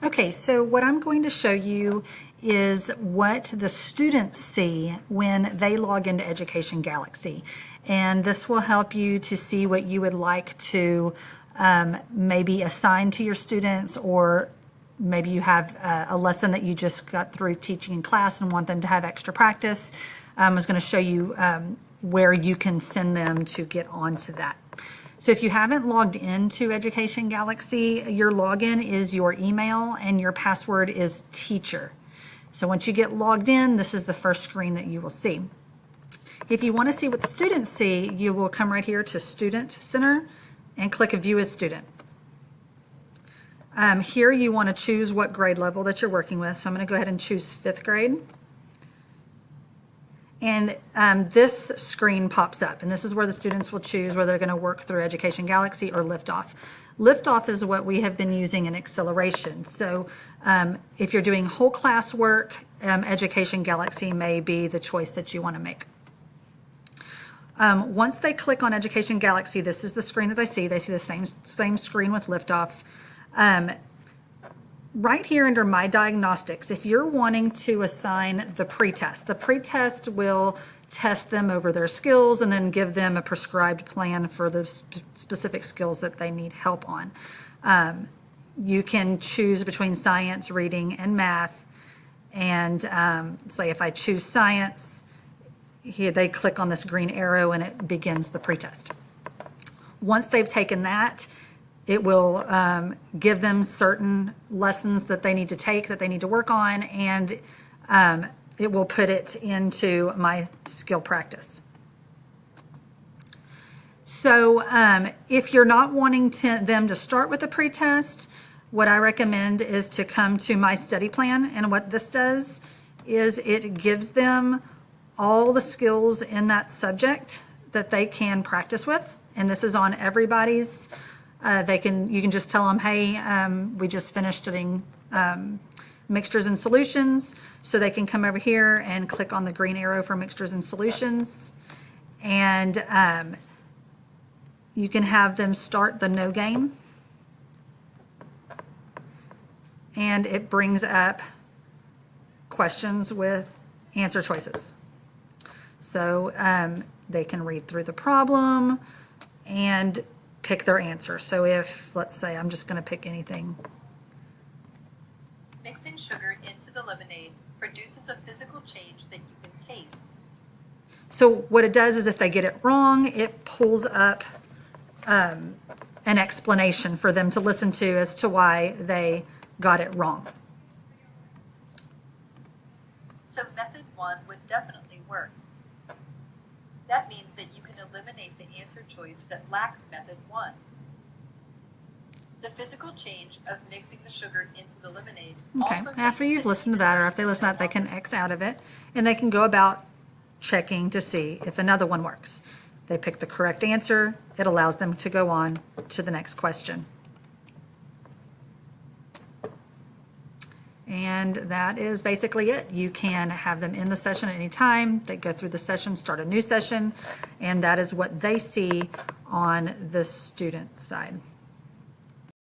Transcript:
Okay, so what I'm going to show you is what the students see when they log into Education Galaxy. And this will help you to see what you would like to maybe assign to your students, or maybe you have a lesson that you just got through teaching in class and want them to have extra practice. I was going to show you where you can send them to get onto that. So if you haven't logged into Education Galaxy, your login is your email and your password is teacher. So once you get logged in, this is the first screen that you will see. If you want to see what the students see, you will come right here to Student Center and click View as Student. Here you want to choose what grade level that you're working with. So I'm going to go ahead and choose 5th grade. And this screen pops up, and this is where the students will choose whether they're going to work through Education Galaxy or Liftoff. Liftoff is what we have been using in Acceleration. So if you're doing whole class work, Education Galaxy may be the choice that you want to make. Once they click on Education Galaxy, this is the screen that they see. They see the same screen with Liftoff. Right here under My Diagnostics, if you're wanting to assign the pretest will test them over their skills and then give them a prescribed plan for the specific skills that they need help on. You can choose between science, reading, and math. And say if I choose science, here they click on this green arrow and it begins the pretest. Once they've taken that, it will give them certain lessons that they need to take, that they need to work on, and it will put it into my skill practice. So if you're not wanting them to start with a pretest, what I recommend is to come to My Study Plan. And what this does is it gives them all the skills in that subject that they can practice with. And this is on everybody's. You can just tell them, hey, we just finished studying mixtures and solutions, so they can come over here and click on the green arrow for mixtures and solutions, and you can have them start the no game, and it brings up questions with answer choices. So they can read through the problem and pick their answer. So if, let's say, I'm just going to pick anything. Mixing sugar into the lemonade produces a physical change that you can taste. So what it does is if they get it wrong, it pulls up an explanation for them to listen to as to why they got it wrong. So method 1 would definitely work. That means that you can eliminate the answer choice that lacks method 1. The physical change of mixing the sugar into the lemonade. Okay, after you've listened to that, or if they listen to that, they can X out of it, and they can go about checking to see if another one works. They pick the correct answer, it allows them to go on to the next question. And that is basically it. You can have them in the session at any time. They go through the session, start a new session, and that is what they see on the student side.